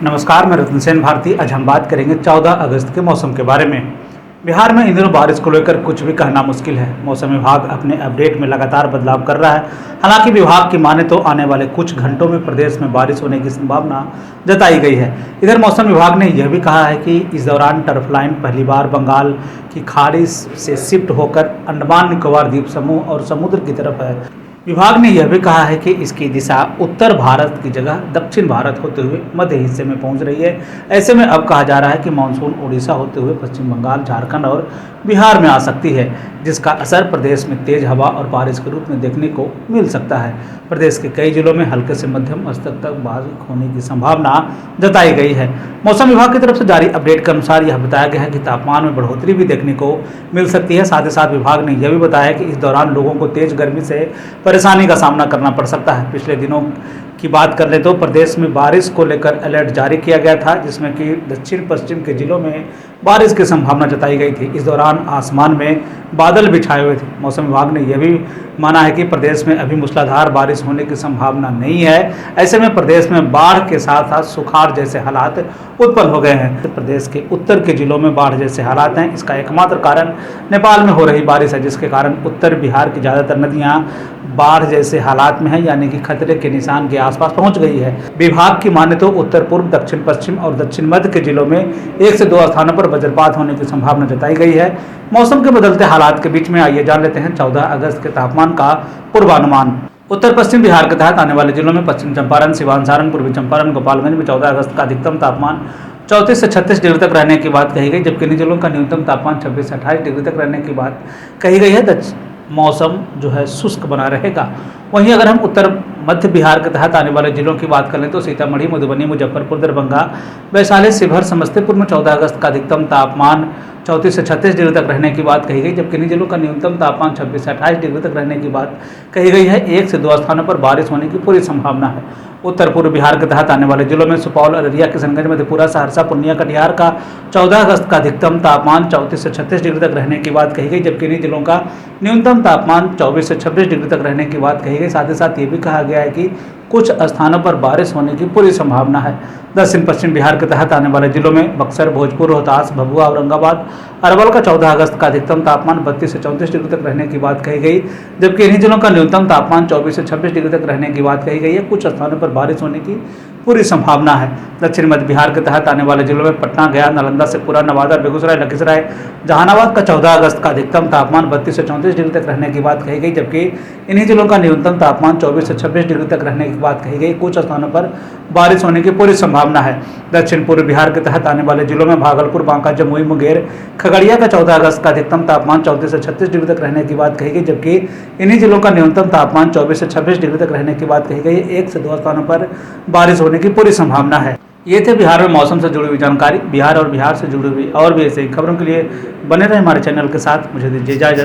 नमस्कार, मैं रतन सेन भारती। आज हम बात करेंगे 14 अगस्त के मौसम के बारे में। बिहार में इन दिनों बारिश को लेकर कुछ भी कहना मुश्किल है। मौसम विभाग अपने अपडेट में लगातार बदलाव कर रहा है। हालांकि विभाग की माने तो आने वाले कुछ घंटों में प्रदेश में बारिश होने की संभावना जताई गई है। इधर मौसम विभाग ने यह भी कहा है कि इस दौरान टर्फ लाइन पहली बार बंगाल की खाड़ी से शिफ्ट होकर अंडमान निकोबार द्वीप समूह और समुद्र की तरफ है। विभाग ने यह भी कहा है कि इसकी दिशा उत्तर भारत की जगह दक्षिण भारत होते हुए मध्य हिस्से में पहुंच रही है। ऐसे में अब कहा जा रहा है कि मानसून उड़ीसा होते हुए पश्चिम बंगाल, झारखंड और बिहार में आ सकती है, जिसका असर प्रदेश में तेज हवा और बारिश के रूप में देखने को मिल सकता है। प्रदेश के कई जिलों में हल्के से मध्यम स्तर तक बारिश होने की संभावना जताई गई है। मौसम विभाग की तरफ से जारी अपडेट के अनुसार यह बताया गया है कि तापमान में बढ़ोतरी भी देखने को मिल सकती है। साथ ही साथ विभाग ने यह भी बताया कि इस दौरान लोगों को तेज गर्मी से परेशानी का सामना करना पड़ सकता है। पिछले दिनों की बात कर ले तो प्रदेश में बारिश को लेकर अलर्ट जारी किया गया था, जिसमें कि दक्षिण पश्चिम के जिलों में बारिश की संभावना जताई गई थी। इस दौरान आसमान में बादल भी छाए हुए थे। मौसम विभाग ने यह भी माना है कि प्रदेश में अभी मूसलाधार बारिश होने की संभावना नहीं है। ऐसे में प्रदेश में बाढ़ के साथ साथ सुखाड़ जैसे हालात उत्पन्न हो गए हैं। प्रदेश के उत्तर के जिलों में बाढ़ जैसे हालात हैं। इसका एकमात्र कारण नेपाल में हो रही बारिश है, जिसके कारण उत्तर बिहार की ज़्यादातर नदियाँ बाढ़ जैसे हालात में है, यानी कि खतरे के निशान के आसपास पहुंच गई है। विभाग की माने तो उत्तर पूर्व, दक्षिण पश्चिम और दक्षिण मध्य के जिलों में 1 से 2 स्थानों पर वज्रपात होने की संभावना जताई गई है। मौसम के बदलते हालात के बीच में आइए जान लेते हैं 14 अगस्त के तापमान का पूर्वानुमान। उत्तर पश्चिम बिहार के तहत आने वाले जिलों में पश्चिम चंपारण, सिवान, सारण, पूर्वी चंपारण, गोपालगंज में 14 अगस्त का अधिकतम तापमान 34 से 36 डिग्री तक रहने की बात कही गई, जबकि इन जिलों का न्यूनतम तापमान 26 से 28 डिग्री तक रहने की बात कही गई है। मौसम जो है शुष्क बना रहेगा। वहीं अगर हम उत्तर मध्य बिहार के तहत आने वाले जिलों की बात करें तो सीतामढ़ी, मधुबनी, मुजफ्फरपुर, दरभंगा, वैशाली, शिवहर, समस्तीपुर में 14 अगस्त का अधिकतम तापमान 34 से 36 डिग्री तक रहने की बात कही गई, जबकि इन जिलों का न्यूनतम तापमान 26 से 28 डिग्री तक रहने की बात कही गई है। 1 से 2 स्थानों पर बारिश होने की पूरी संभावना है। उत्तर पूर्व बिहार के तहत आने वाले जिलों में सुपौल, अररिया, किशनगंज, मधेपुरा, सहरसा, पूर्णिया, कटिहार का 14 अगस्त का अधिकतम तापमान 34 से 36 डिग्री तक रहने की बात कही गई, जबकि इन जिलों का न्यूनतम तापमान 24 से 26 डिग्री तक रहने की बात कही गई। साथ ही साथ ये भी कहा गया है कि कुछ स्थानों पर बारिश होने की पूरी संभावना है। दक्षिण पश्चिम बिहार के तहत आने वाले जिलों में बक्सर, भोजपुर, रोहतास, भभुआ, औरंगाबाद, अरवल का 14 अगस्त का अधिकतम तापमान 32 से 34 डिग्री तक रहने की बात कही गई, जबकि इन्हीं जिलों का न्यूनतम तापमान 24 से 26 डिग्री तक रहने की बात कही गई है। कुछ स्थानों पर बारिश होने की पूरी संभावना है। दक्षिण मध्य बिहार के तहत आने वाले जिलों में पटना, गया, नालंदा, शेखपुरा, नवादा, बेगूसराय, लखीसराय, जहानाबाद का 14 अगस्त का अधिकतम तापमान 32 से 34 डिग्री तक रहने की बात कही गई, जबकि इन्हीं जिलों का न्यूनतम तापमान 24 से 26 डिग्री तक रहने की बात कही गई। कुछ स्थानों पर बारिश होने की पूरी संभावना है। दक्षिण पूर्व बिहार के तहत आने वाले जिलों में भागलपुर, बांका, जमुई, मुंगेर, खगड़िया का 14 अगस्त का अधिकतम तापमान 34 से 36 डिग्री तक रहने की बात कही गई, जबकि इन्हीं जिलों का न्यूनतम तापमान 24 से 26 डिग्री तक रहने की बात कही गई। 1 से 2 स्थानों पर बारिश होने की पूरी संभावना है। ये थे बिहार में मौसम से जुड़ी हुई जानकारी। बिहार और बिहार से जुड़ी हुई और भी ऐसी खबरों के लिए बने रहे हमारे चैनल के साथ। मुझे दीजिए इजाजत।